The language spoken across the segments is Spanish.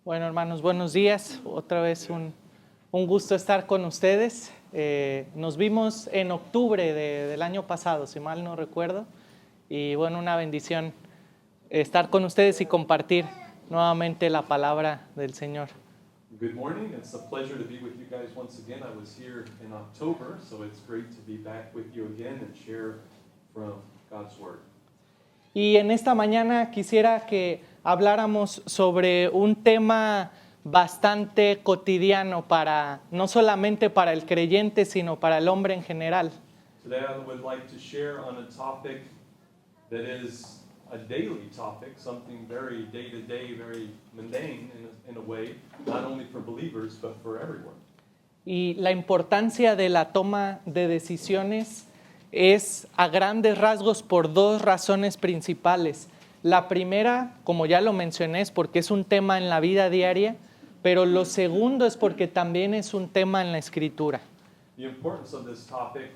Bueno, hermanos, buenos días. Otra vez un gusto estar con ustedes. Nos vimos en octubre del año pasado, si mal no recuerdo. Y bueno, una bendición estar con ustedes y compartir nuevamente la palabra del Señor. Good morning. It's a pleasure to be with you guys once again. I was here in October, so it's great to be back with you again and share from God's Word. Y en esta mañana quisiera que habláramos sobre un tema bastante cotidiano no solamente para el creyente, sino para el hombre en general. Today I would like to share on a topic that is a daily topic, something very day-to-day, very mundane in a way, not only for believers, but for everyone. Y la importancia de la toma de decisiones es a grandes rasgos por dos razones principales. La primera, como ya lo mencioné, es porque es un tema en la vida diaria, pero lo segundo es porque también es un tema en la Escritura. The importance of this topic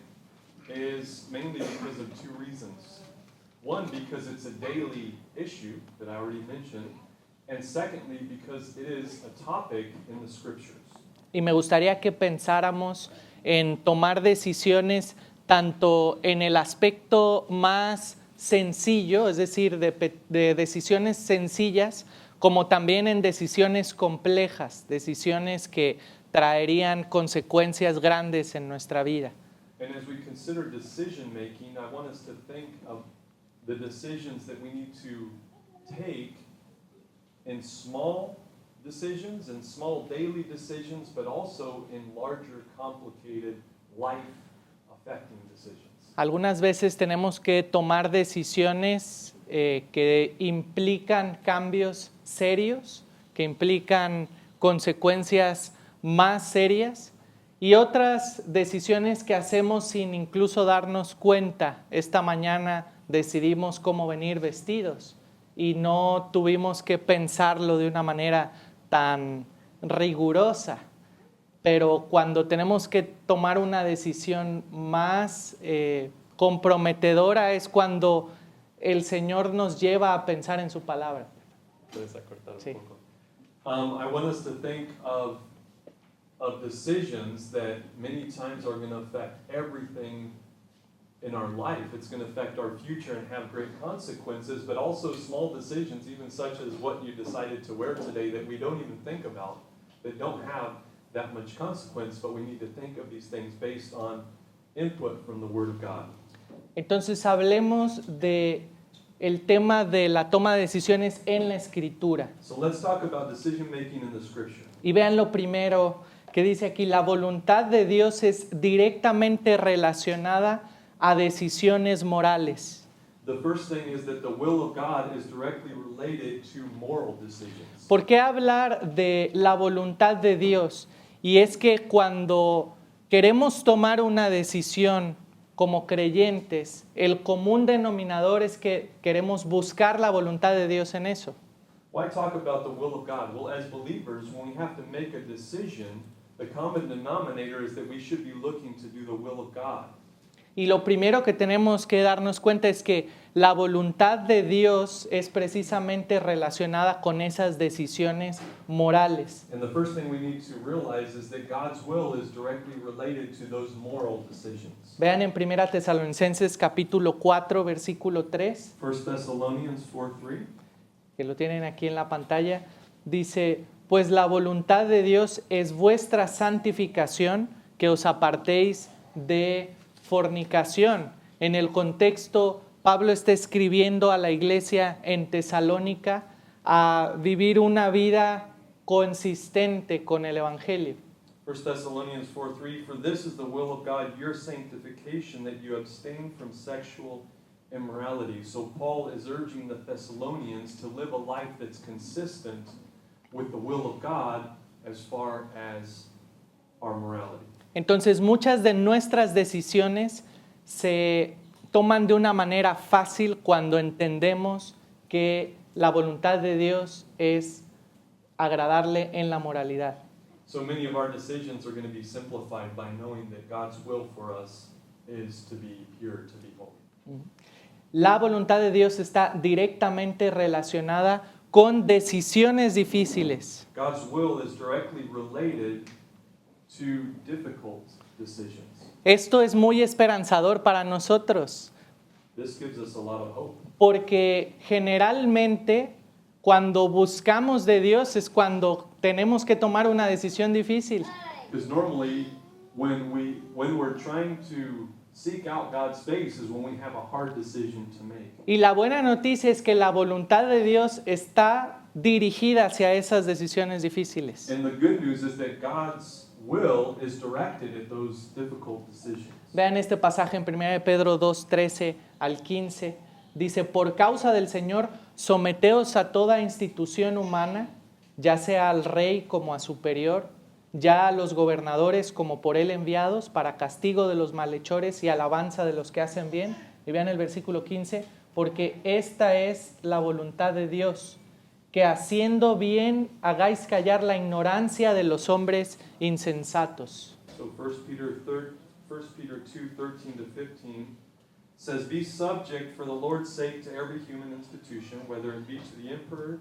is mainly because of two reasons. One, because it's a daily issue that I already mentioned, and secondly, because it is a topic in the Scriptures. Y me gustaría que pensáramos en tomar decisiones tanto en el aspecto más sencillo, es decir, de decisiones sencillas, como también en decisiones complejas, decisiones que traerían consecuencias grandes en nuestra vida. And as we consider decision making, I want us to think of the decisions that we need to take in small decisions and small daily decisions, but also in larger, complicated, life-affecting decisions. Algunas veces tenemos que tomar decisiones que implican cambios serios, que implican consecuencias más serias, y otras decisiones que hacemos sin incluso darnos cuenta. Esta mañana decidimos cómo venir vestidos y no tuvimos que pensarlo de una manera tan rigurosa. Pero cuando tenemos que tomar una decisión más comprometedora es cuando el Señor nos lleva a pensar en su palabra. Puedes acortar un Sí. poco. I want us to think of decisions that many times are going to affect everything in our life. It's going to affect our future and have great consequences, but also small decisions, even such as what you decided to wear today that we don't even think about, that don't have that much consequence, but we need to think of these things based on input from the Word of God. Entonces hablemos de el tema de la toma de decisiones en la Escritura. So let's talk about decision making in the Scripture. Y vean lo primero que dice aquí: la voluntad de Dios es directamente relacionada a decisiones morales. The first thing is that the will of God is directly related to moral decisions. ¿Por qué hablar de la voluntad de Dios? Y es que cuando queremos tomar una decisión como creyentes, el común denominador es que queremos buscar la voluntad de Dios en eso. Why talk about the will of God? Well, as believers, when we have to make a decision, the common denominator is that we should be looking to do the will of God. Y lo primero que tenemos que darnos cuenta es que la voluntad de Dios es precisamente relacionada con esas decisiones morales. And the first thing we need to realize is that God's will is directly related to those moral decisions. Vean en 1 Tesalonicenses capítulo 4, versículo 3, 1 Thessalonians 4:3. que lo tienen aquí en la pantalla, dice: pues la voluntad de Dios es vuestra santificación, que os apartéis de fornicación. En el contexto, Pablo está escribiendo a la iglesia en Tesalónica a vivir una vida consistente con el Evangelio. 1 Thessalonians 4:3, for this is the will of God, your sanctification, that you abstain from sexual immorality. So Paul is urging the Thessalonians to live a life that's consistent with the will of God as far as our morality. Entonces, muchas de nuestras decisiones se toman de una manera fácil cuando entendemos que la voluntad de Dios es agradarle en la moralidad. So many of our decisions are going to be simplified by knowing that God's will for us is to be pure, to be holy. La voluntad de Dios está directamente relacionada con decisiones difíciles. God's will is directly related to difficult decisions. Esto es muy esperanzador para nosotros, This gives us a lot of hope. porque generalmente cuando buscamos de Dios es cuando tenemos que tomar una decisión difícil. Because normally, when we're trying to seek out God's face is when we have a hard decision to make. Y la buena noticia es que la voluntad de Dios está dirigida hacia esas decisiones difíciles. And the good news is that God's will is directed at those difficult decisions. Vean este pasaje en 1 de Pedro 2, 13 al 15. Dice, por causa del Señor, someteos a toda institución humana, ya sea al rey como a superior, ya a los gobernadores como por él enviados, para castigo de los malhechores y alabanza de los que hacen bien. Y vean el versículo 15, porque esta es la voluntad de Dios, que haciendo bien hagáis callar la ignorancia de los hombres insensatos. So 1 Peter 2, 13 to 15 says, be subject for the Lord's sake to every human institution, whether it be to the emperor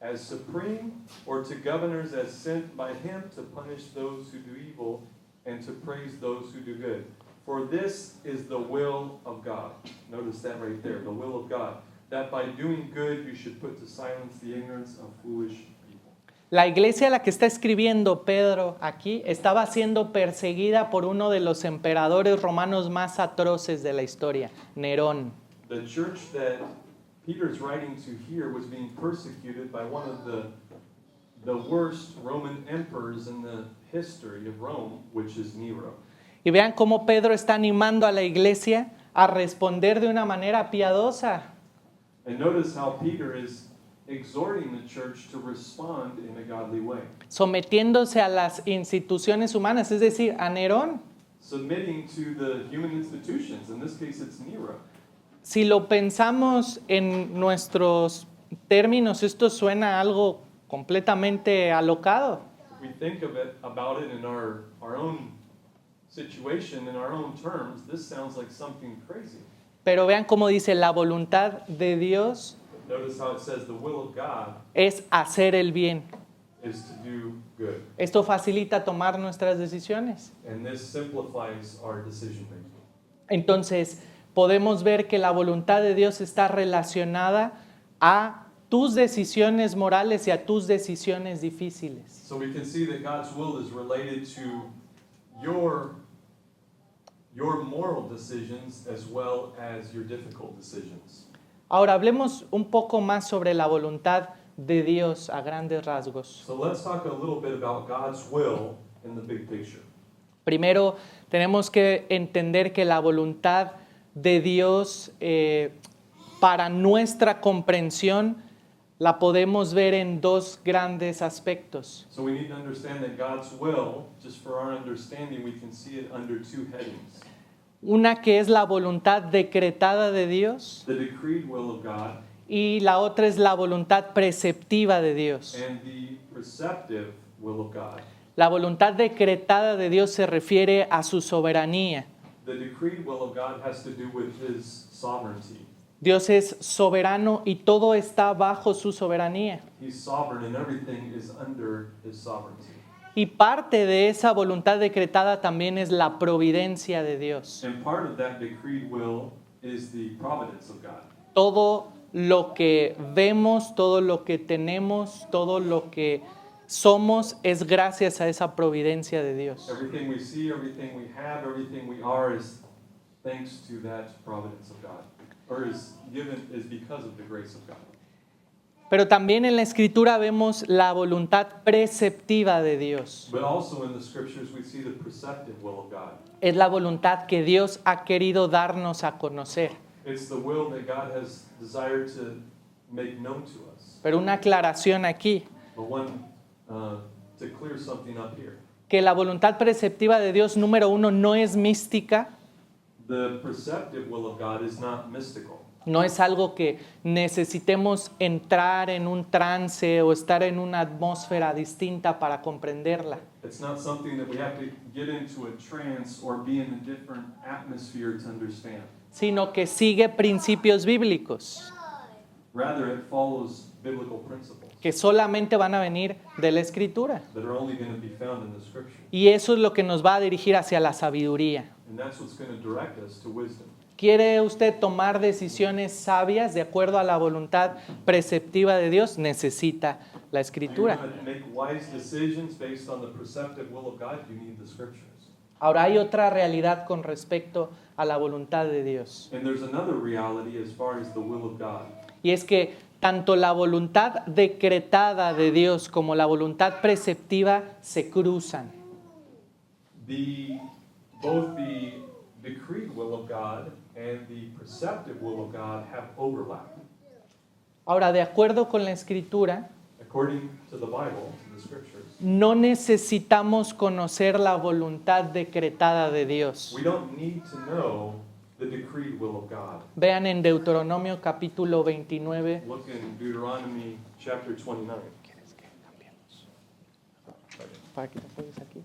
as supreme or to governors as sent by him to punish those who do evil and to praise those who do good. For this is the will of God. Notice that right there, the will of God, that by doing good you should put to silence the ignorance of foolish people. La iglesia a la que está escribiendo Pedro aquí estaba siendo perseguida por uno de los emperadores romanos más atroces de la historia, Nerón. The church that Peter's writing to here was being persecuted by one of the worst Roman emperors in the history of Rome, which is Nero. Y vean cómo Pedro está animando a la iglesia a responder de una manera piadosa. And notice how Peter is exhorting the church to respond in a godly way. Sometiéndose a las instituciones humanas, es decir, a Nerón. Submitting to the human institutions, in this case it's Nero. Si lo pensamos en nuestros términos, esto suena a algo completamente alocado. If we think about it in our own situation, in our own terms, this sounds like something crazy. Pero vean cómo dice, la voluntad de Dios Notice how it says the will of God es hacer el bien. is to do good. Esto facilita tomar nuestras decisiones. And this simplifies our decision making. Entonces, podemos ver que la voluntad de Dios está relacionada a tus decisiones morales y a tus decisiones difíciles. So we can see that God's will is related to your moral decisions as well as your difficult decisions. Ahora, hablemos un poco más sobre la voluntad de Dios a grandes rasgos. So let's talk a little bit about God's will in the big picture. Primero, tenemos que entender que la voluntad de Dios para nuestra comprensión la podemos ver en dos grandes aspectos. So we need to understand that God's will, just for our understanding, we can see it under two headings. Una que es la voluntad decretada de Dios The decreed will of God y la otra es la voluntad preceptiva de Dios. and the preceptive will of God. La voluntad decretada de Dios se refiere a su soberanía. The decreed will of God has to do with His sovereignty. Dios es soberano y todo está bajo su soberanía. He's sovereign and everything is under His sovereignty. Y parte de esa voluntad decretada también es la providencia de Dios. And part of that decreed will is the providence of God. Todo lo que vemos, todo lo que tenemos, todo lo que somos es gracias a esa providencia de Dios. Everything we see, everything we have, everything we are is thanks to that providence of God. Or is because of the grace of God. Pero también en la Escritura vemos la voluntad preceptiva de Dios. But also in the scriptures we see the preceptive will of God. Es la voluntad que Dios ha querido darnos a conocer. It's the will that God has desired to make known to us. Pero una aclaración aquí, But to clear something up here. que la voluntad preceptiva de Dios, número uno, no es mística, The preceptive will of God is not mystical. no es algo que necesitemos entrar en un trance o estar en una atmósfera distinta para comprenderla. It's not something that we have to get into a trance or be in a different atmosphere to understand. Sino que sigue principios bíblicos. Rather, it follows biblical principles que solamente van a venir de la Escritura. that are only going to be found in the Scripture. Y eso es lo que nos va a dirigir hacia la sabiduría. And that's what's going to direct us to wisdom. ¿Quiere usted tomar decisiones sabias de acuerdo a la voluntad preceptiva de Dios? Necesita la If you're Escritura. going to make wise decisions based on the preceptive will of God, you need the Scriptures. Ahora hay otra realidad con respecto a la voluntad de Dios. And there's another reality as far as the will of God. Y es que tanto la voluntad decretada de Dios como la voluntad preceptiva se cruzan. Both the decreed will of God and the preceptive will of God have overlap. Ahora, de acuerdo con la Escritura, According to the Bible, the Scriptures, no necesitamos conocer la voluntad decretada de Dios. we don't need to know the decreed will of God. Vean en Deuteronomio capítulo 29. Look in Deuteronomy chapter 29. ¿Quieres que cambiemos? Para que te pongas aquí.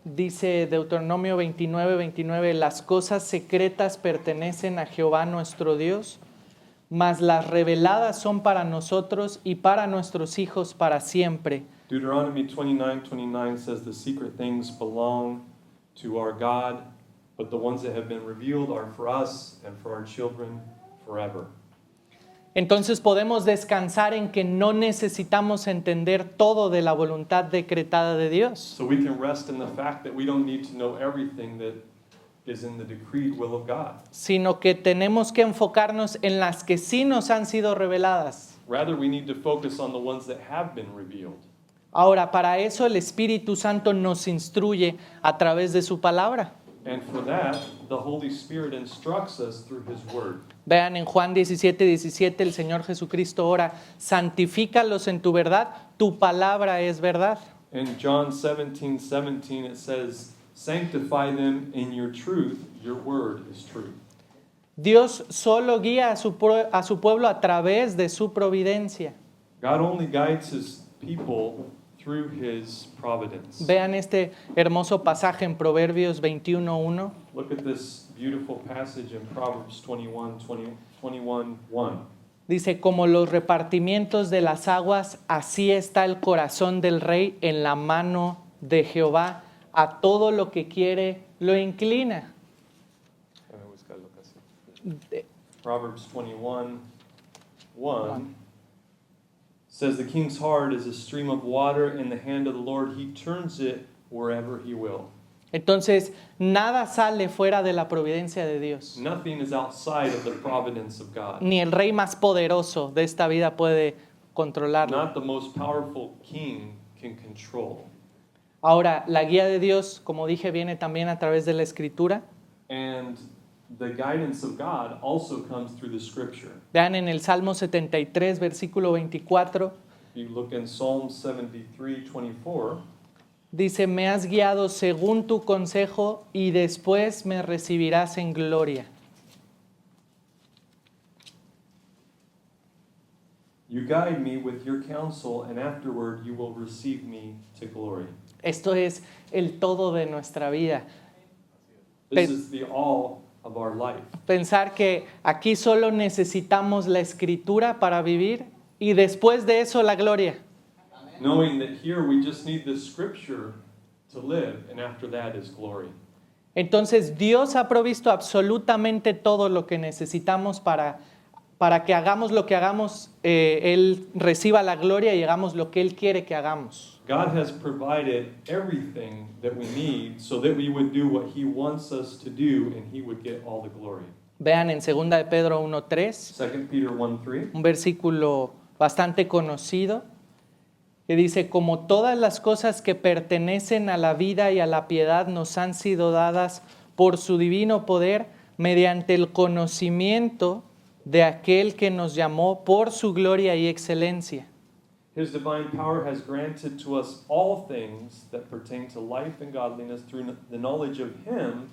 Dice Deuteronomio 29:29, las cosas secretas pertenecen a Jehová nuestro Dios, mas las reveladas son para nosotros y para nuestros hijos para siempre. Deuteronomy 29:29 says the secret things belong to our God, but the ones that have been revealed are for us and for our children forever. Entonces podemos descansar en que no necesitamos entender todo de la voluntad decretada de Dios, So we can rest in the fact that we don't need to know everything that is in the decreed will of God. sino que tenemos que enfocarnos en las que sí nos han sido reveladas. Rather, we need to focus on the ones that have been revealed. Ahora, para eso el Espíritu Santo nos instruye a través de su palabra. And for that, the Holy Spirit instructs us through His Word. Vean en Juan 17:17 el Señor Jesucristo ora, santifícalos en tu verdad, tu palabra es verdad. In John 17:17, it says, sanctify them in your truth, your word is truth. Dios solo guía a su pueblo a través de su providencia. God only guides His people through His providence. Vean este hermoso pasaje en Proverbios 21:1. Look at this beautiful passage in Proverbs 21:1. Dice, como los repartimientos de las aguas, así está el corazón del rey en la mano de Jehová. A todo lo que quiere lo inclina. Proverbs 21:1 says, the king's heart is a stream of water in the hand of the Lord. He turns it wherever He will. Entonces, nada sale fuera de la providencia de Dios. Nothing is outside of the providence of God. Ni el rey más poderoso de esta vida puede controlarlo. Not the most powerful king can control. Ahora, la guía de Dios, como dije, viene también a través de la Escritura. And the guidance of God also comes through the Scripture. Vean en el Salmo 73, versículo 24. If you look in Psalm 73:24, Dice, me has guiado según tu consejo y después me recibirás en gloria. you guide me with your counsel, and afterward you will receive me to glory. Esto es el todo de nuestra vida. This is the all of our life. Pensar que aquí solo necesitamos la Escritura para vivir y después de eso la gloria. Knowing that here we just need the Scripture to live, and after that is glory. Entonces Dios ha provisto absolutamente todo lo que necesitamos para que hagamos lo que hagamos, Él reciba la gloria y hagamos lo que Él quiere que hagamos. God has provided everything that we need so that we would do what He wants us to do, and He would get all the glory. Vean en 2 de Pedro 1:3, 2 Peter 1:3. un versículo bastante conocido, que dice, como todas las cosas que pertenecen a la vida y a la piedad nos han sido dadas por su divino poder, mediante el conocimiento de aquel que nos llamó por su gloria y excelencia. His divine power has granted to us all things that pertain to life and godliness through the knowledge of Him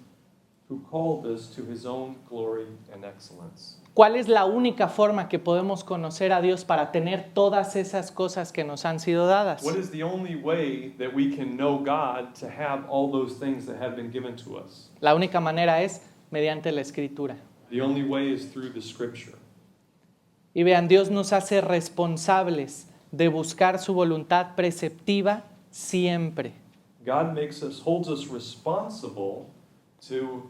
who called us to His own glory and excellence. ¿Cuál es la única forma que podemos conocer a Dios para tener todas esas cosas que nos han sido dadas? What is the only way that we can know God to have all those things that have been given to us? La única manera es mediante la Escritura. The only way is through the Scripture. Y vean, Dios nos hace responsables de buscar su voluntad preceptiva siempre. God holds us responsible to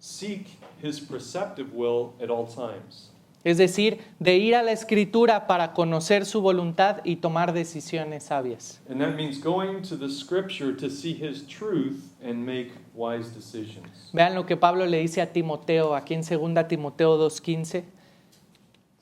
seek His preceptive will at all times. Es decir, de ir a la Escritura para conocer su voluntad y tomar decisiones sabias. And that means going to the Scripture to see His truth and make wise decisions. Vean lo que Pablo le dice a Timoteo, aquí en 2 Timoteo 2:15,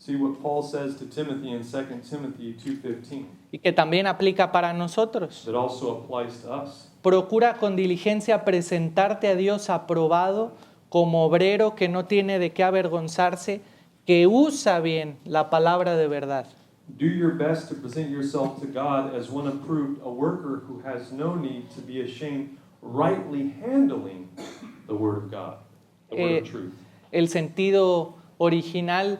See what Paul says to Timothy in 2 Timothy 2:15. y que también aplica para nosotros. That also applies to us. Procura con diligencia presentarte a Dios aprobado como obrero que no tiene de qué avergonzarse, que usa bien la palabra de verdad. Do your best to present yourself to God as one approved, a worker who has no need to be ashamed, rightly handling the word of God, the word of truth. El sentido original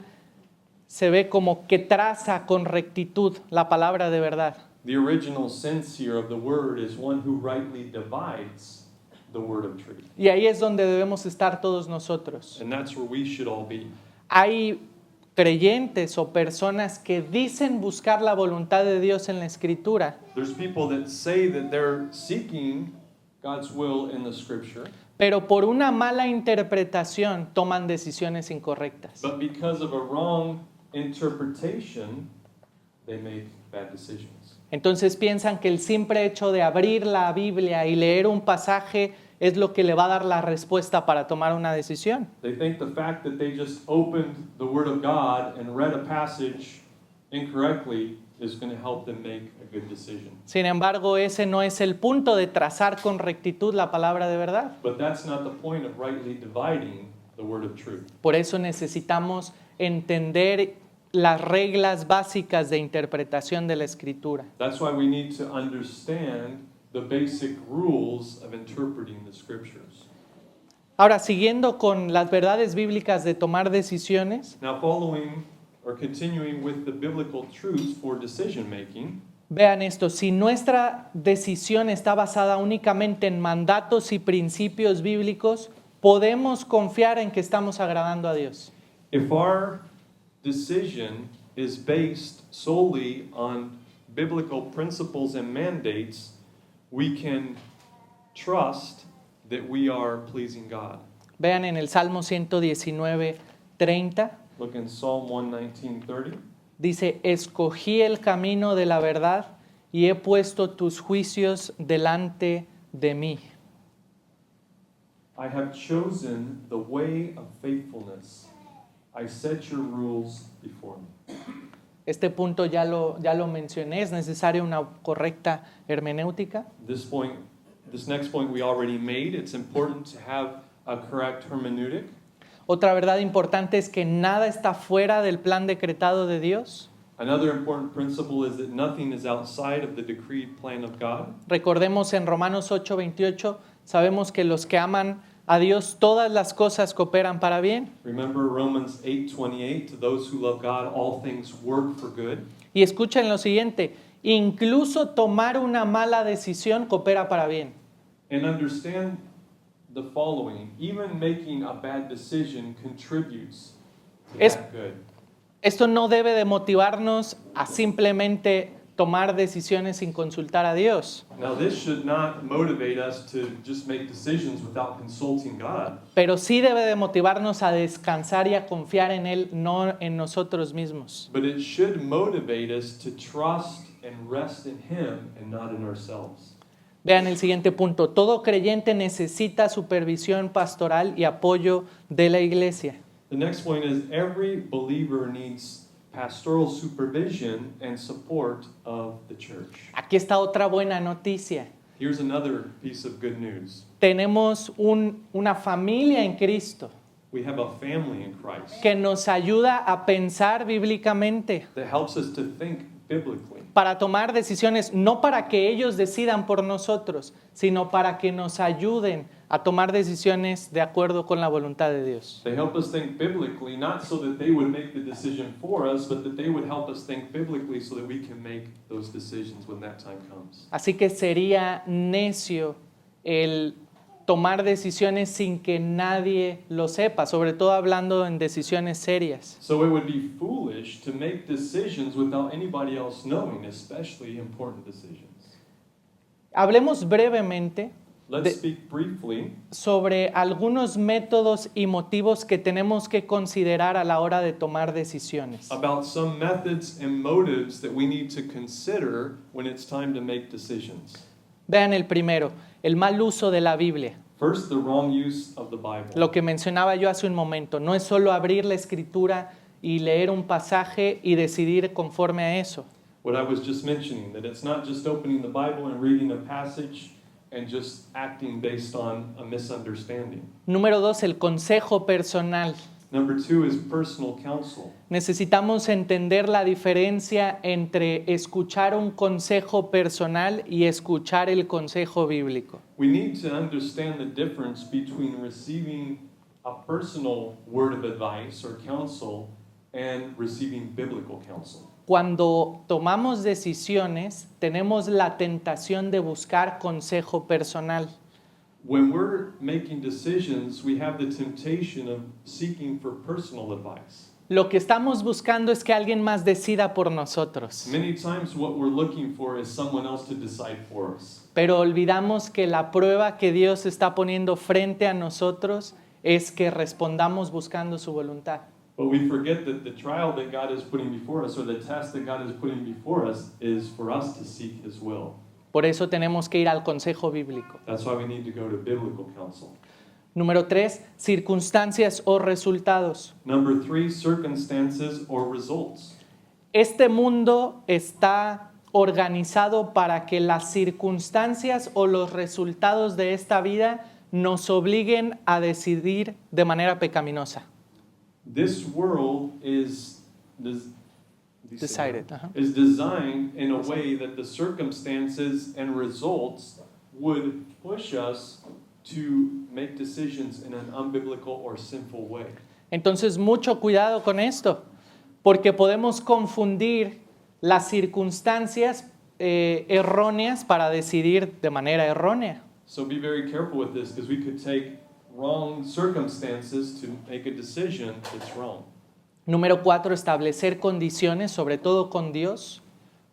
se ve como que traza con rectitud la palabra de verdad. The original sense here of the word is one who rightly divides the word of truth. Y ahí es donde debemos estar todos nosotros. And that's where we should all be. Hay creyentes o personas que dicen buscar la voluntad de Dios en la Escritura, There's people that say that they're seeking God's will in the scripture, pero por una mala interpretación toman decisiones incorrectas. but because of a wrong interpretation, they make bad decisions. Entonces piensan que el simple hecho de abrir la Biblia y leer un pasaje es lo que le va a dar la respuesta para tomar una decisión. They think the fact that they just opened the Word of God and read a passage incorrectly is going to help them make a good decision. Sin embargo, ese no es el punto de trazar con rectitud la palabra de verdad. But that's not the point of rightly dividing the Word of truth. Por eso necesitamos entender las reglas básicas de interpretación de la Escritura. That's why we need to understand the basic rules of interpreting the scriptures. Ahora, siguiendo con las verdades bíblicas de tomar decisiones, Now, following or continuing with the biblical truths for decision making, vean esto, si nuestra decisión está basada únicamente en mandatos y principios bíblicos, podemos confiar en que estamos agradando a Dios. if our decision is based solely on biblical principles and mandates, we can trust that we are pleasing God. Vean en el Salmo 119:30, Look in Psalm 119:30. dice, escogí el camino de la verdad y he puesto tus juicios delante de mí. I have chosen the way of faithfulness. I set your rules before me. Este punto ya lo mencioné, es necesaria una correcta hermenéutica. This next point we already made. It's important to have a correct hermeneutic. Otra verdad importante es que nada está fuera del plan decretado de Dios. Another important principle is that nothing is outside of the decreed plan of God. Recordemos en Romanos 8:28, sabemos que los que aman a Dios todas las cosas cooperan para bien. Remember Romans 8:28, to those who love God, all things work for good. Y escuchen lo siguiente, incluso tomar una mala decisión coopera para bien. And understand the following, even making a bad decision contributes to Es- that good. Esto no debe de motivarnos a simplemente tomar decisiones sin consultar a Dios, Now this should not motivate us to just make decisions without consulting God. pero sí debe de motivarnos a descansar y a confiar en Él, no en nosotros mismos. But it should motivate us to trust and rest in Him and not in ourselves. Vean el siguiente punto. Todo creyente necesita supervisión pastoral y apoyo de la iglesia. The next point is every believer needs pastoral supervision and support of the church. Aquí está otra buena noticia. Here's another piece of good news. Tenemos una familia en Cristo We have a family in Christ que nos ayuda a pensar bíblicamente, that helps us to think biblically, para tomar decisiones, no para que ellos decidan por nosotros, sino para que nos ayuden a tomar decisiones de acuerdo con la voluntad de Dios. They help us think biblically, not so that they would make the decision for us, but that they would help us think biblically so that we can make those decisions when that time comes. Así que sería necio el tomar decisiones sin que nadie lo sepa, sobre todo hablando en decisiones serias. So it would be foolish to make decisions without anybody else knowing, especially important decisions. Hablemos brevemente Let's speak briefly sobre algunos métodos y motivos que tenemos que considerar a la hora de tomar decisiones. about some methods and motives that we need to consider when it's time to make decisions. Vean el primero, el mal uso de la Biblia. First, the wrong use of the Bible. Lo que mencionaba yo hace un momento, no es solo abrir la escritura y leer un pasaje y decidir conforme a eso. What I was just mentioning, that it's not just opening the Bible and reading a passage and just acting based on a misunderstanding. Número 2, el consejo personal. Number 2 is personal counsel. Necesitamos entender la diferencia entre escuchar un consejo personal y escuchar el consejo bíblico. We need to understand the difference between receiving a personal word of advice or counsel and receiving biblical counsel. Cuando tomamos decisiones, tenemos la tentación de buscar consejo personal. When we're making decisions, we have the temptation of seeking for personal advice. Lo que estamos buscando es que alguien más decida por nosotros. Many times what we're looking for is someone else to decide for us. Pero olvidamos que la prueba que Dios está poniendo frente a nosotros es que respondamos buscando su voluntad. But we forget that the trial that God is putting before us, or the test that God is putting before us, is for us to seek His will. Por eso tenemos que ir al consejo bíblico. That's why we need to go to biblical counsel. Número 3, circunstancias o resultados. Number 3, circumstances or results. Este mundo está organizado para que las circunstancias o los resultados de esta vida nos obliguen a decidir de manera pecaminosa. This world is Decided. is designed in a way that the circumstances and results would push us to make decisions in an unbiblical or sinful way. Entonces, mucho cuidado con esto, porque podemos confundir las circunstancias erróneas para decidir de manera errónea. So be very careful with this, because we could take wrong circumstances to make a decision that's wrong. Número 4, establecer condiciones, sobre todo con Dios.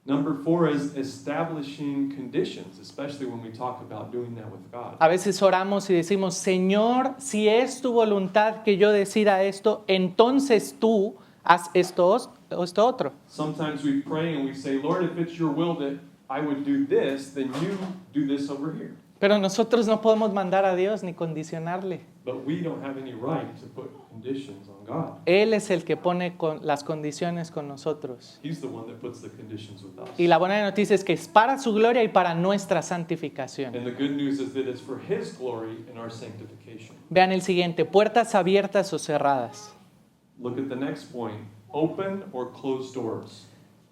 Number 4 is establishing conditions, especially when we talk about doing that with God. A veces oramos y decimos, Señor, si es tu voluntad que yo decida esto, entonces tú haz esto o esto otro. Sometimes we pray and we say, Lord, if it's your will that I would do this, then you do this over here. Pero nosotros no podemos mandar a Dios ni condicionarle. But we don't have any right to put conditions on God. Él es el que pone las condiciones con nosotros. He's the one that puts the conditions with us. Y la buena noticia es que es para su gloria y para nuestra santificación. And the good news is that it's for His glory and our sanctification. Vean el siguiente, puertas abiertas o cerradas. Look at the next point, open or closed doors.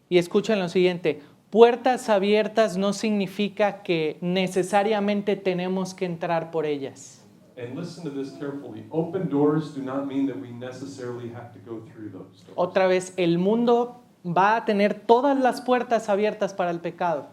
Y escuchen lo siguiente, puertas abiertas no significa que necesariamente tenemos que entrar por ellas. And listen to this carefully. Open doors do not mean that we necessarily have to go through those doors. Otra vez, el mundo va a tener todas las puertas abiertas para el pecado.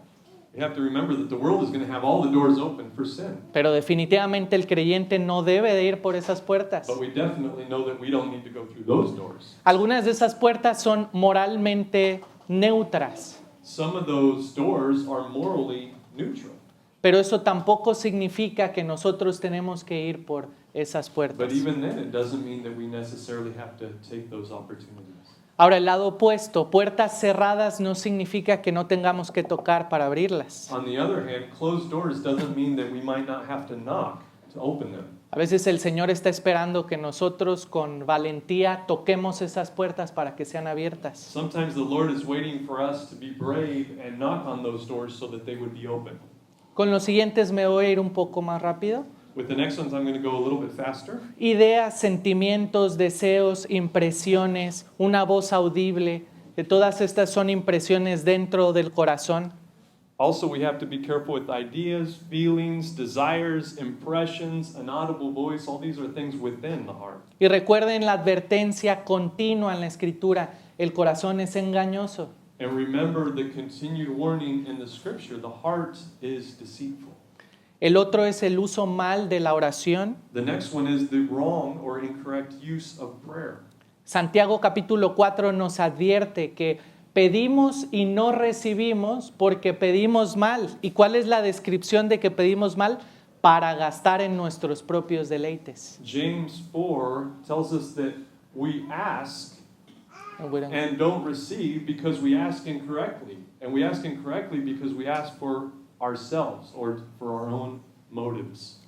You have to remember that the world is going to have all the doors open for sin. Pero definitivamente el creyente no debe de ir por esas puertas. But we definitely know that we don't need to go through those doors. Algunas de esas puertas son moralmente neutras, Some of those doors are morally neutral. pero eso tampoco significa que nosotros tenemos que ir por esas puertas. But even then, it doesn't mean that we necessarily have to take those opportunities. Ahora, el lado opuesto, puertas cerradas no significa que no tengamos que tocar para abrirlas. On the other hand, closed doors doesn't mean that we might not have to knock to open them. A veces el Señor está esperando que nosotros con valentía toquemos esas puertas para que sean abiertas. Sometimes the Lord is waiting for us to be brave and knock on those doors so that they would be open. Con los siguientes me voy a ir un poco más rápido. With the next ones, I'm going to go a little bit faster. Ideas, sentimientos, deseos, impresiones, una voz audible, de todas estas son impresiones dentro del corazón. Also, we have to be careful with ideas, feelings, desires, impressions, an audible voice. All these are things within the heart. Y recuerden la advertencia continua en la Escritura, el corazón es engañoso. And remember the continued warning in the scripture, the heart is deceitful. El otro es el uso mal de la oración. The next one is the wrong or incorrect use of prayer. Santiago capítulo 4 nos advierte que pedimos y no recibimos porque pedimos mal. ¿Y cuál es la descripción de que pedimos mal? Para gastar en nuestros propios deleites. James 4 tells us that we ask and don't receive because we ask incorrectly. And we ask incorrectly because we ask for ourselves or for our own motives.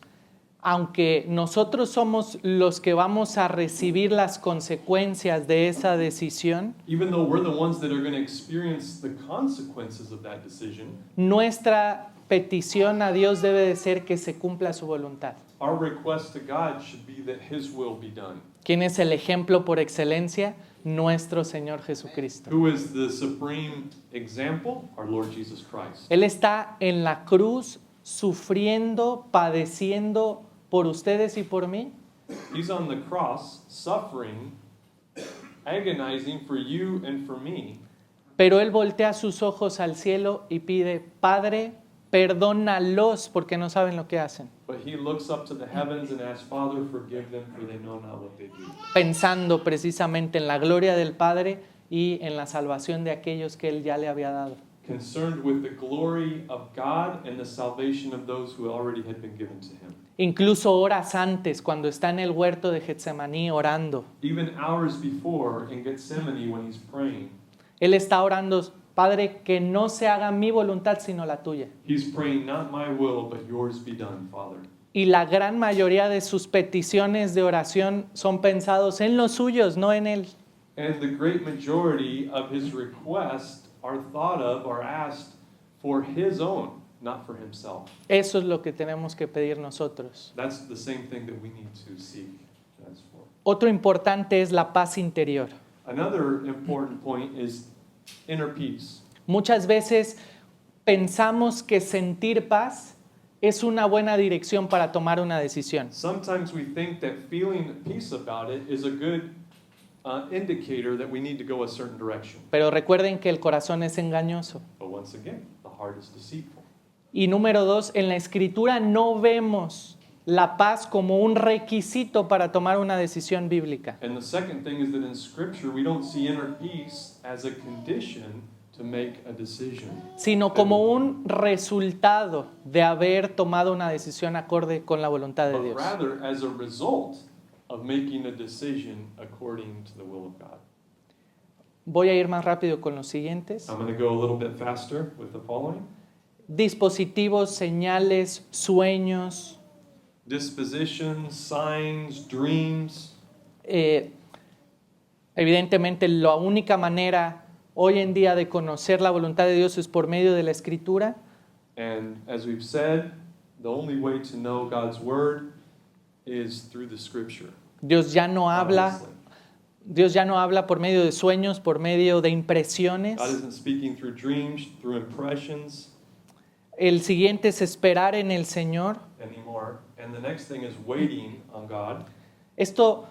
Aunque nosotros somos los que vamos a recibir las consecuencias de esa decisión, Even though we're the ones that are going to experience the consequences of that decision, nuestra petición a Dios debe de ser que se cumpla su voluntad. our request to God should be that His will be done. ¿Quién es el ejemplo por excelencia? Nuestro Señor Jesucristo. Who is the supreme example? Our Lord Jesus Christ. Él está en la cruz sufriendo, padeciendo por ustedes y por mí. He's on the cross, suffering, agonizing for you and for me. Pero Él voltea sus ojos al cielo y pide, Padre, perdónalos porque no saben lo que hacen. But He looks up to the heavens and asks, Father, forgive them, for they know not what they do. Pensando precisamente en la gloria del Padre y en la salvación de aquellos que Él ya le había dado. Concerned with the glory of God and the salvation of those who already had been given to Him. Incluso horas antes, cuando está en el huerto de Getsemaní orando, Even hours before in Gethsemane when He's praying, Él está orando, Padre, que no se haga mi voluntad sino la tuya. He's praying, not my will, but yours be done, Father. Y la gran mayoría de sus peticiones de oración son pensados en los suyos, no en Él. And the great majority of His requests are thought of or asked for His own, not for Himself. Eso es lo que tenemos que pedir nosotros. That's the same thing that we need to seek to ask for. Otro importante es la paz interior. Another important point is inner peace. Muchas veces pensamos que sentir paz es una buena dirección para tomar una decisión. Sometimes we think that feeling peace about it is a good indicator that we need to go a certain direction. Pero recuerden que el corazón es engañoso. But once again, the heart is deceitful. Y número 2, en la Escritura no vemos la paz como un requisito para tomar una decisión bíblica. And the second thing is that in Scripture, we don't see inner peace as a condition to make a decision, Sino como un resultado de haber tomado una decisión acorde con la voluntad de but Dios. rather as a result of making a decision according to the will of God. Voy a ir más rápido con los siguientes. I'm going to go a little bit faster with the following. Dispositivos, señales, sueños. Dispositions, signs, dreams. Evidentemente, la única manera hoy en día de conocer la voluntad de Dios es por medio de la Escritura. And as we've said, the only way to know God's word is through the Scripture. Dios ya no habla, Obviously. Dios ya no habla por medio de sueños, por medio de impresiones. God isn't speaking through dreams, through impressions El siguiente es esperar en el Señor. anymore. And the next thing is waiting on God. Esto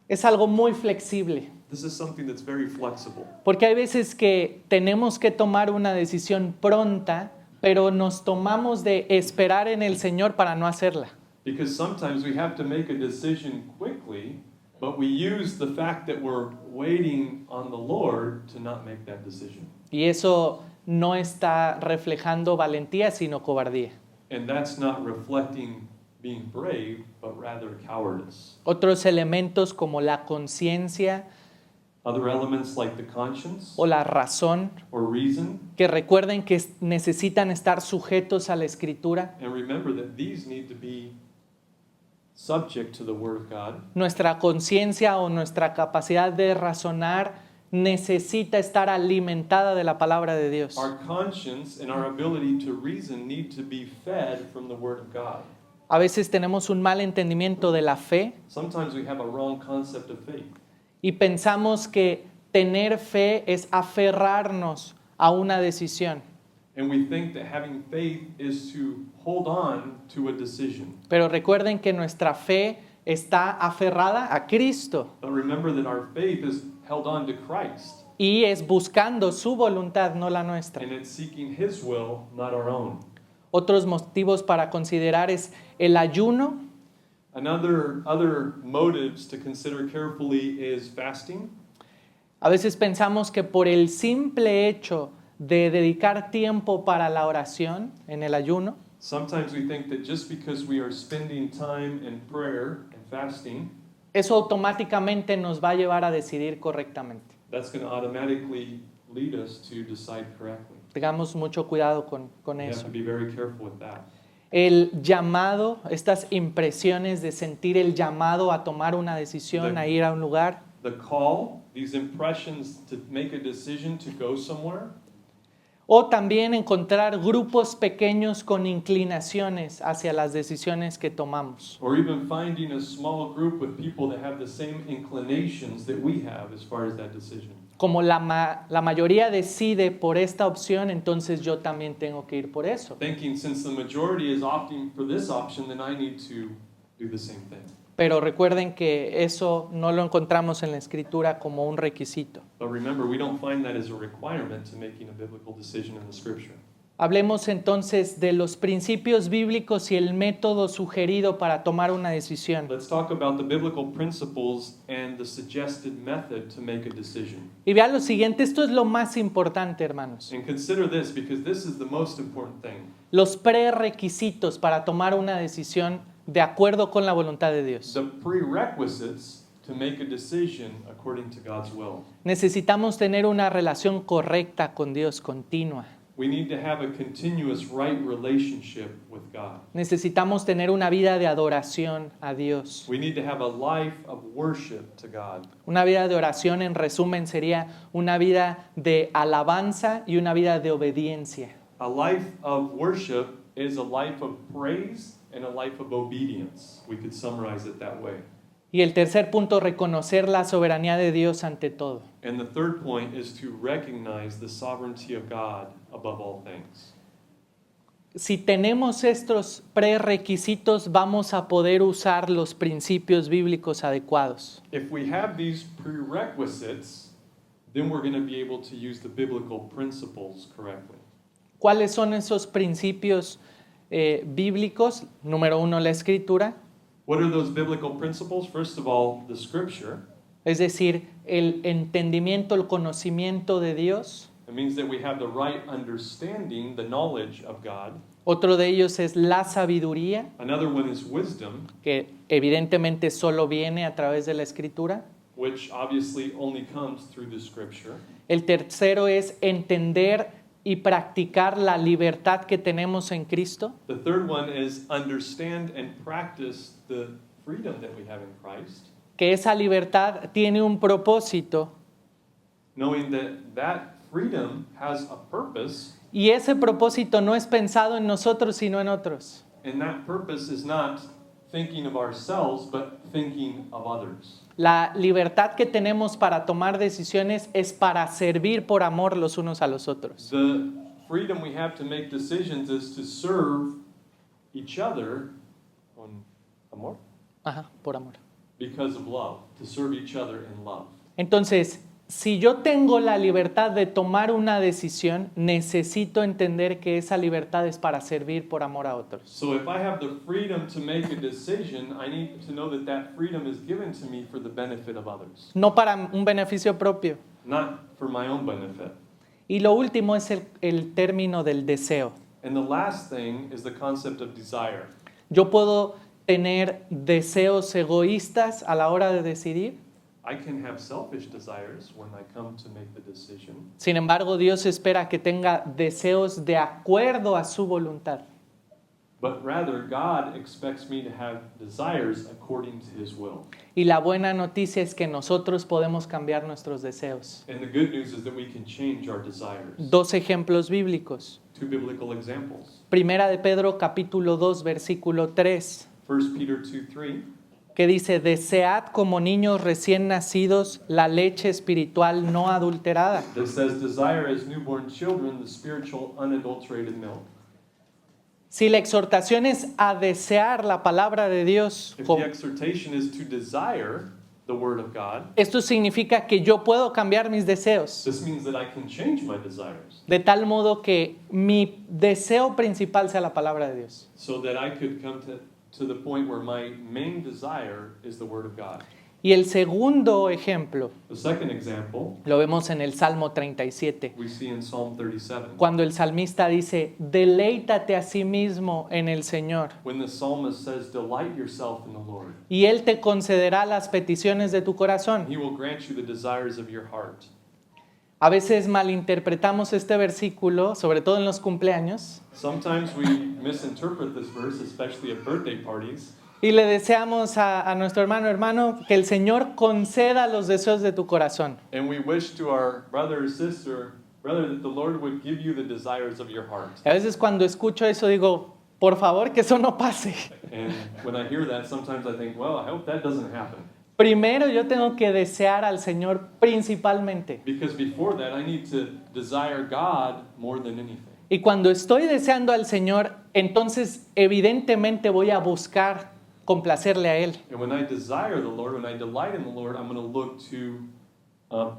es algo muy flexible, This is something that's very flexible. porque hay veces que tenemos que tomar una decisión pronta, pero nos tomamos de esperar en el Señor para no hacerla. Because sometimes we have to make a decision quickly, but we use the fact that we're waiting on the Lord to not make that decision. Y eso no está reflejando valentía, sino cobardía. And that's not reflecting being brave, but rather cowardice. Otros elementos como la conciencia Other elements like the conscience o la razón, or reason, que recuerden que necesitan estar sujetos a la Escritura. and remember that these need to be subject to the Word of God. Nuestra conciencia o nuestra capacidad de razonar necesita estar alimentada de la palabra de Dios. Our conscience and our ability to reason need to be fed from the Word of God. A veces tenemos un mal entendimiento de la fe Sometimes we have a wrong concept of faith. y pensamos que tener fe es aferrarnos a una decisión. And we think that having faith is to hold on to a decision. Pero recuerden que nuestra fe está aferrada a Cristo But remember that our faith is held on to Christ. y es buscando su voluntad, no la nuestra. And it's seeking His will, not our own. Otros motivos para considerar es el ayuno. Other motives to consider carefully is fasting. A veces pensamos que por el simple hecho de dedicar tiempo para la oración en el ayuno, Sometimes we think that just because we are spending time in prayer and fasting, eso automáticamente nos va a llevar a decidir correctamente. that's going to automatically lead us to decide correctly. Tengamos mucho cuidado con We have eso. to be very careful with that. El llamado, estas impresiones de sentir el llamado a tomar una decisión, a ir a un lugar, The call, these impressions to make a decision to go somewhere, o también encontrar grupos pequeños con inclinaciones hacia las decisiones que tomamos. or even finding a small group with people that have the same inclinations that we have as far as that decision. Como la mayoría decide por esta opción, entonces yo también tengo que ir por eso. Thinking since the majority is opting for this option, then I need to do the same thing. Pero recuerden que eso no lo encontramos en la Escritura como un requisito. But remember, we don't find that as a requirement to making a biblical decision in the scripture. Hablemos entonces de los principios bíblicos y el método sugerido para tomar una decisión. Let's talk about the biblical principles and the suggested method to make a decision. Y vean lo siguiente, esto es lo más importante, hermanos. And consider this, because this is the most important thing. Los prerequisitos para tomar una decisión de acuerdo con la voluntad de Dios. The prerequisites to make a decision according to God's will. Necesitamos tener una relación correcta con Dios, continua. We need to have a continuous right relationship with God. Necesitamos tener una vida de adoración a Dios. We need to have a life of worship to God. Una vida de oración, en resumen, sería una vida de alabanza y una vida de obediencia. A life of worship is a life of praise and a life of obedience. We could summarize it that way. Y el tercer punto, reconocer la soberanía de Dios ante todo. And the third point is to recognize the sovereignty of God above all things. Si tenemos estos prerequisitos, vamos a poder usar los principios bíblicos adecuados. If we have these prerequisites, then we're going to be able to use the biblical principles correctly. ¿Cuáles son esos principios bíblicos? Número uno, la Escritura. What are those biblical principles? First of all, the scripture. Es decir, el entendimiento, el conocimiento de Dios. It means that we have the right understanding, the knowledge of God. Otro de ellos es la sabiduría, Another one is wisdom, que evidentemente solo viene a través de la Escritura. which obviously only comes through the scripture. El tercero es entender y practicar la libertad que tenemos en Cristo. The third one is understand and practice the freedom that we have in Christ, Que esa libertad tiene un propósito knowing that that freedom has a purpose, y ese propósito no es pensado en nosotros sino en otros. and that purpose is not thinking of ourselves, but thinking of others. La libertad que tenemos para tomar decisiones es para servir por amor los unos a los otros. The freedom we have to make decisions is to serve each other on amor, Ajá, por amor. because of love, to serve each other in love. Entonces, si yo tengo la libertad de tomar una decisión, necesito entender que esa libertad es para servir por amor a otros. So if I have the freedom to make a decision, I need to know that that freedom is given to me for the benefit of others, No para un beneficio propio. not for my own benefit. Y lo último es el término del deseo. And the last thing is the concept of desire. Yo puedo tener deseos egoístas a la hora de decidir. I can have selfish desires when I come to make the decision, Sin embargo, Dios espera que tenga deseos de acuerdo a su voluntad. but rather God expects me to have desires according to His will. Y la buena noticia es que nosotros podemos cambiar nuestros deseos. And the good news is that we can change our desires. Dos ejemplos bíblicos. Two biblical examples. Primera de Pedro capítulo 2 versículo 3, 1 Peter 2:3. que dice, desead como niños recién nacidos la leche espiritual no adulterada. That says, desire as newborn children the spiritual unadulterated milk. Si la exhortación es a desear la palabra de Dios, If the exhortation is to desire the Word of God, Esto significa que yo puedo cambiar mis deseos, this means that I can change my desires de tal modo que mi deseo principal sea la palabra de Dios. so that I could come to the point where my main desire is the Word of God. Y el segundo ejemplo The second example lo vemos en el Salmo 37, we see in Psalm 37. cuando el salmista dice, deleítate a sí mismo en el Señor, When the psalmist says, delight yourself in the Lord, y Él te concederá las peticiones de tu corazón. He will grant you the desires of your heart. A veces malinterpretamos este versículo, sobre todo en los cumpleaños, Sometimes we misinterpret this verse, especially at birthday parties, y le deseamos a nuestro hermano, que el Señor conceda los deseos de tu corazón. and we wish to our brother or sister, brother, that the Lord would give you the desires of your heart. Y a veces cuando escucho eso digo, por favor, que eso no pase. And when I hear that, sometimes I think, well, I hope that doesn't happen. Primero yo tengo que desear al Señor principalmente. Because before that, I need to desire God more than anything. Y cuando estoy deseando al Señor, entonces evidentemente voy a buscar complacerle a Él. And when I desire the Lord, when I delight in the Lord, I'm going to look to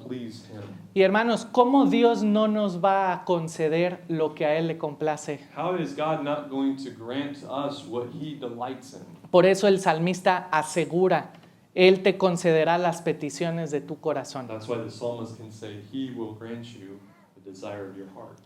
please Him. Y hermanos, ¿cómo Dios no nos va a conceder lo que a Él le complace? How is God not going to grant us what He delights in? Por eso el salmista asegura, Él te concederá las peticiones de tu corazón. That's why the psalmist can say, He will grant you the desire of your heart.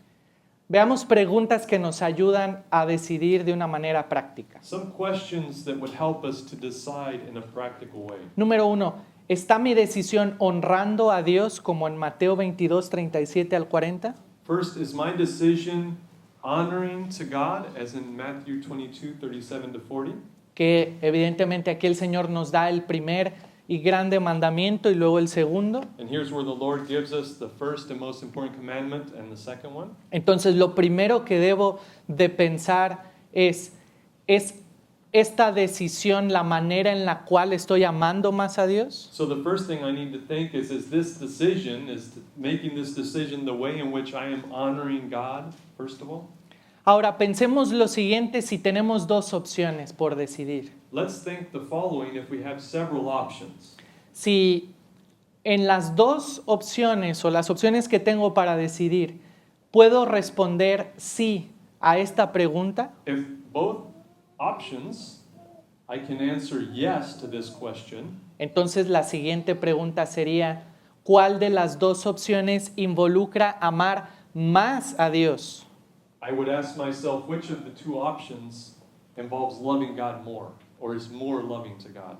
Veamos preguntas que nos ayudan a decidir de una manera práctica. Some questions that would help us to decide in a practical way. Número 1, ¿está mi decisión honrando a Dios como en Mateo 22, 37 al 40? First, is my decision honoring to God, as in Matthew 22, 37 to 40? Que evidentemente aquí el Señor nos da el primer y grande mandamiento y luego el segundo. And here's where the Lord gives us the first and most important commandment and the second one. Entonces lo primero que debo de pensar es esta decisión la manera en la cual estoy amando más a Dios. So the first thing I need to think is this decision, making this decision the way in which I am honoring God, first of all? Ahora pensemos lo siguiente si tenemos dos opciones por decidir. Let's think the following if we have several options. Si en las dos opciones o las opciones que tengo para decidir puedo responder sí a esta pregunta, If both options, I can answer yes to this question, entonces la siguiente pregunta sería, ¿cuál de las dos opciones involucra amar más a Dios? I would ask myself which of the two options involves loving God more or is more loving to God.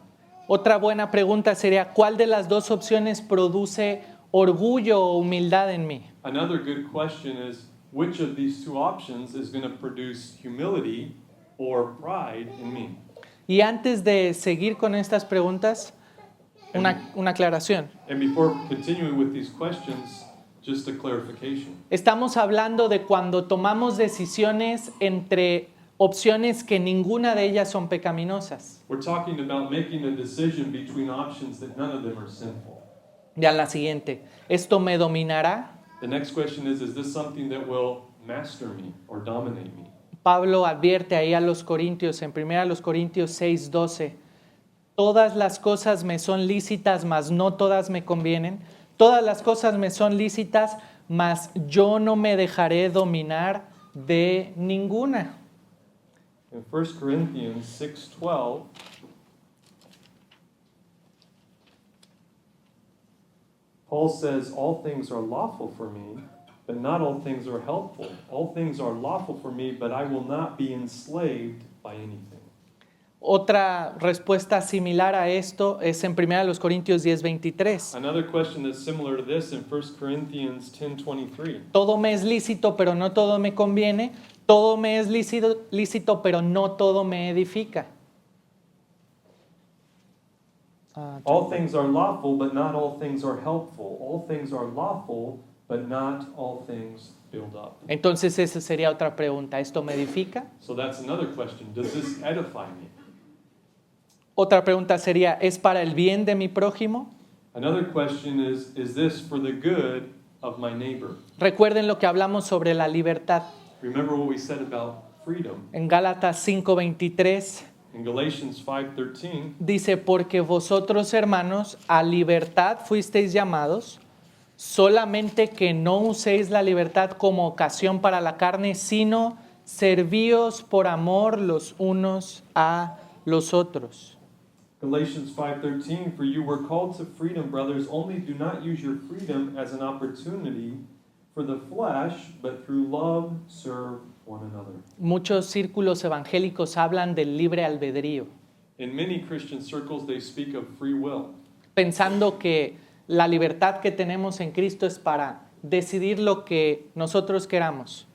Otra buena pregunta sería, ¿cuál de las dos opciones produce orgullo o humildad en mí? Another good question is which of these two options is going to produce humility or pride in me? Y antes de seguir con estas preguntas, una aclaración. And before continuing with these questions, just a clarification. Estamos hablando de cuando tomamos decisiones entre opciones que ninguna de ellas son pecaminosas. We're talking about making a decision between options that none of them are sinful. Ya la siguiente, ¿esto me dominará? The next question is this something that will master me or dominate me? Pablo advierte ahí a los Corintios, en 1 Corintios 6:12, todas las cosas me son lícitas, mas no todas me convienen. Todas las cosas me son lícitas, mas yo no me dejaré dominar de ninguna. In 1 Corinthians 6:12, Paul says, all things are lawful for me, but not all things are helpful. All things are lawful for me, but I will not be enslaved by anything. Otra respuesta similar a esto es en 1 Corintios 10:23. Another question that's similar to this in 1 Corinthians 10:23. Todo me es lícito, pero no todo me conviene. Todo me es lícito, pero no todo me edifica. All things are lawful, but not all things are helpful. All things are lawful, but not all things build up. Entonces esa sería otra pregunta. ¿Esto me edifica? So that's another question. Does this edify me? Otra pregunta sería, ¿es para el bien de mi prójimo? Another question is this for the good of my neighbor? Recuerden lo que hablamos sobre la libertad. Remember what we said about freedom. En Gálatas 5:23 In Galatians 5:13, dice, porque vosotros, hermanos, a libertad fuisteis llamados, solamente que no uséis la libertad como ocasión para la carne, sino servíos por amor los unos a los otros. Galatians 5:13, for you were called to freedom, brothers, only do not use your freedom as an opportunity for the flesh, but through love serve one another. Muchos círculos evangélicos hablan del libre albedrío, In many Christian circles, they speak of free will, pensando que la libertad que tenemos en Cristo es para decidir lo que nosotros queramos.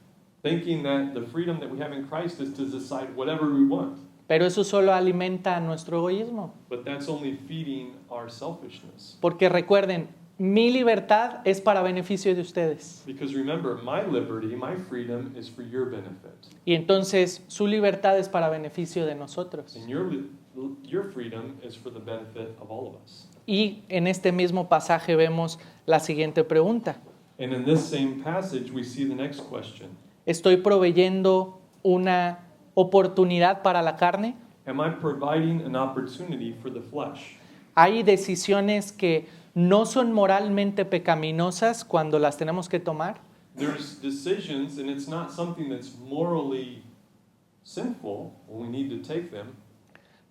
thinking that the freedom that we have in Christ is to decide whatever we want. Pero eso solo alimenta nuestro egoísmo. But that's only feeding our selfishness. Porque recuerden, mi libertad es para beneficio de ustedes. Because remember, my liberty, my freedom is for your benefit. Y entonces su libertad es para beneficio de nosotros. And your freedom is for the benefit of all of us. Y en este mismo pasaje vemos la siguiente pregunta. And in this same passage, we see the next question. ¿Estoy proveyendo una oportunidad para la carne? Am I providing an opportunity for the flesh? ¿Hay decisiones que no son moralmente pecaminosas cuando las tenemos que tomar? There's decisions, and it's not something that's morally sinful when we need to take them,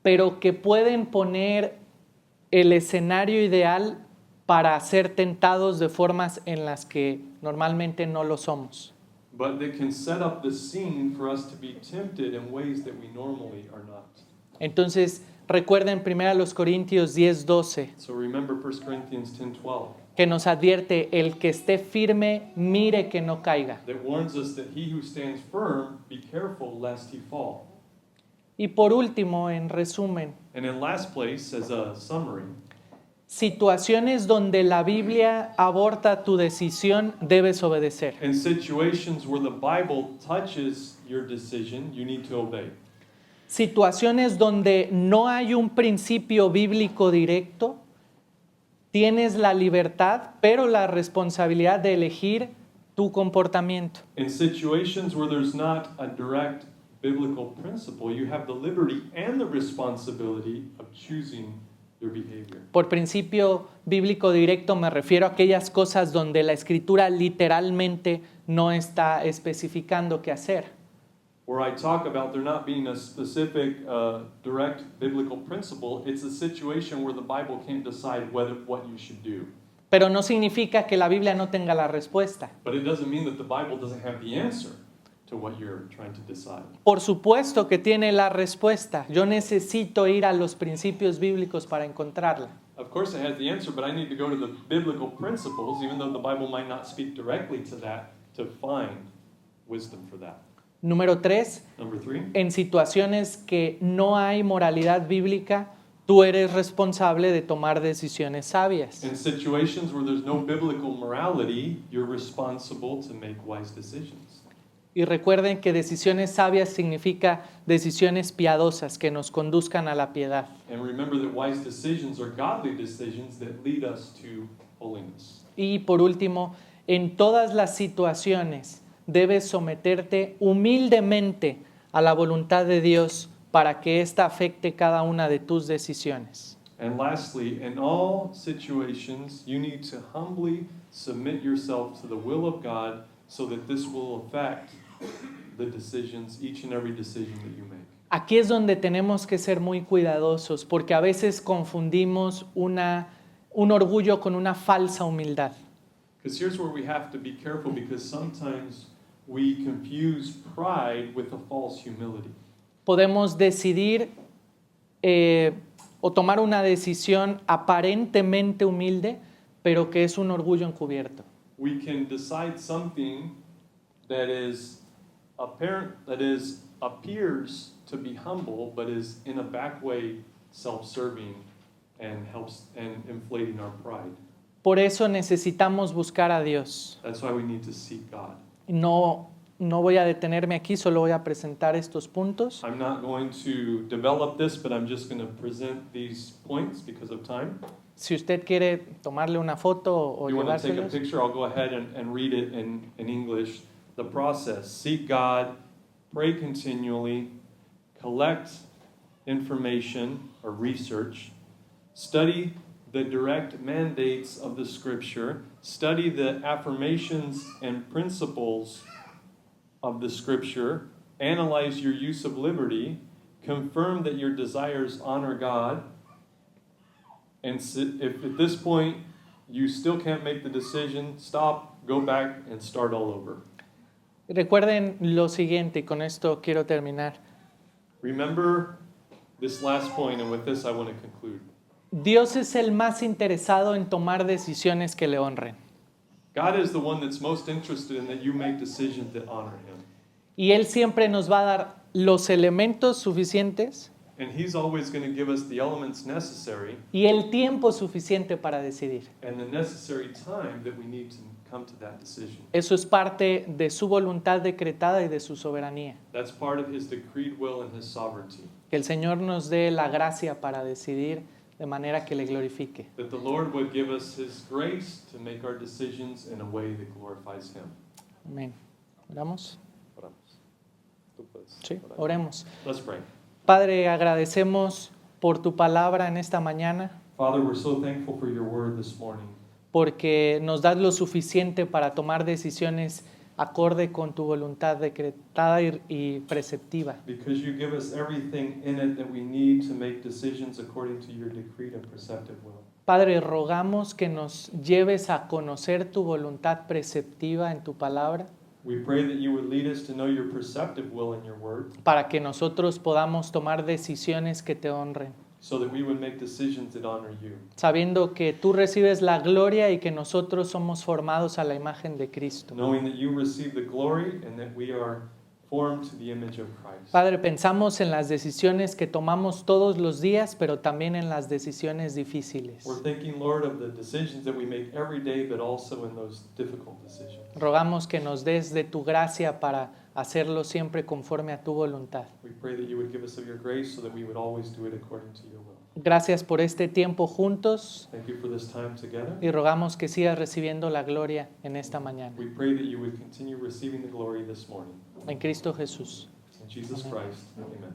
Pero que pueden poner el escenario ideal para ser tentados de formas en las que normalmente no lo somos. but they can set up the scene for us to be tempted in ways that we normally are not. Entonces, recuerden 1 Corintios 10:12, So remember 1 Corinthians 10:12, que nos advierte, el que esté firme, mire que no caiga. that warns us that he who stands firm, be careful lest he fall. Y por último, en resumen, And in last place, as a summary, situaciones donde la Biblia aborta tu decisión, debes obedecer. in situations where the Bible touches your decision, you need to obey. Situaciones donde no hay un principio bíblico directo, tienes la libertad, pero la responsabilidad de elegir tu comportamiento. In situations where there's not a direct biblical principle, you have the liberty and the responsibility of choosing your behavior. Por principio bíblico directo me refiero a aquellas cosas donde la escritura literalmente no está especificando qué hacer. Where I talk about there not being a specific direct biblical principle, it's a situation where the Bible can't decide what you should do. Pero no significa que la Biblia no tenga la respuesta. But it doesn't mean that the Bible doesn't have the answer to what you're trying to decide. Por supuesto que tiene la respuesta. Yo necesito ir a los principios bíblicos para encontrarla. Of course it has the answer, but I need to go to the biblical principles, even though the Bible might not speak directly to that, to find wisdom for that. Número 3, Number 3, en situaciones que no hay moralidad bíblica, tú eres responsable de tomar decisiones sabias. in situations where there's no biblical morality, you're responsible to make wise decisions. Y recuerden que decisiones sabias significa decisiones piadosas que nos conduzcan a la piedad. And remember that wise decisions are godly decisions that lead us to holiness. Y por último, en todas las situaciones debes someterte humildemente a la voluntad de Dios para que ésta afecte cada una de tus decisiones. And lastly, in all situations, you need to humbly submit yourself to the will of God so that this will affect the decisions, each and every decision that you make. Aquí es donde tenemos que ser muy cuidadosos porque a veces confundimos un orgullo con una falsa humildad. Because here's where we have to be careful, because sometimes we confuse pride with a false humility. Podemos decidir o tomar una decisión aparentemente humilde, pero que es un orgullo encubierto. We can decide something that is apparent, appears to be humble, but is in a back way self-serving and helps and inflating our pride. Por eso necesitamos buscar a Dios. That's why we need to seek God. No voy a detenerme aquí, solo voy a presentar estos puntos. I'm not going to develop this, but I'm just going to present these points because of time. Si usted quiere tomarle una foto o If you want to take a llevárselos. picture, I'll go ahead and read it in English. The process: seek God, pray continually, collect information or research, study the direct mandates of the Scripture, study the affirmations and principles of the Scripture, analyze your use of liberty, confirm that your desires honor God, and if at this point you still can't make the decision, stop, go back, and start all over. Recuerden lo siguiente, y con esto quiero terminar. Remember this last point, and with this I want to conclude. Dios es el más interesado en tomar decisiones que le honren. God is the one that's most interested in that you make decisions that honor Him. Y Él siempre nos va a dar los elementos suficientes And He's always going to give us the elements necessary y el tiempo suficiente para decidir. and the necessary time that we need to come to that decision. Eso es parte de su voluntad decretada y de su soberanía. That's part of His decreed will and His sovereignty. Que el Señor nos dé la gracia para decidir de manera que le glorifique. That the Lord would give us His grace to make our decisions in a way that glorifies Him. Amén. ¿Oramos? Oramos. Tú puedes Sí, orar. oremos. Let's pray. Padre, agradecemos por tu palabra en esta mañana, Father, we're so thankful for your word this morning. porque nos das lo suficiente para tomar decisiones acorde con tu voluntad decretada y preceptiva. Because you give us everything in it that we need to make decisions according to your decreed and preceptive will. Padre, rogamos que nos lleves a conocer tu voluntad preceptiva en tu palabra, We pray that you would lead us to know your preceptive will in your word, para que nosotros podamos tomar decisiones que te honren, so that we would make decisions that honor you, sabiendo que tú recibes la gloria y que nosotros somos formados a la imagen de Cristo. knowing that you receive the glory and that we are formed to the image of Christ. Padre, pensamos en las decisiones que tomamos todos los días, pero también en las decisiones difíciles. We're thinking, Lord, of the decisions that we make every day, but also in those difficult decisions. Rogamos que nos des de tu gracia para hacerlo siempre conforme a tu voluntad. We pray that you would give us of your grace so that we would always do it according to your will. Gracias por este tiempo juntos Thank you for this time together. y rogamos que sigas recibiendo la gloria en esta mañana. We pray that you would continue receiving the glory this morning. En Cristo Jesús. In Jesus Amen. Christ, amen.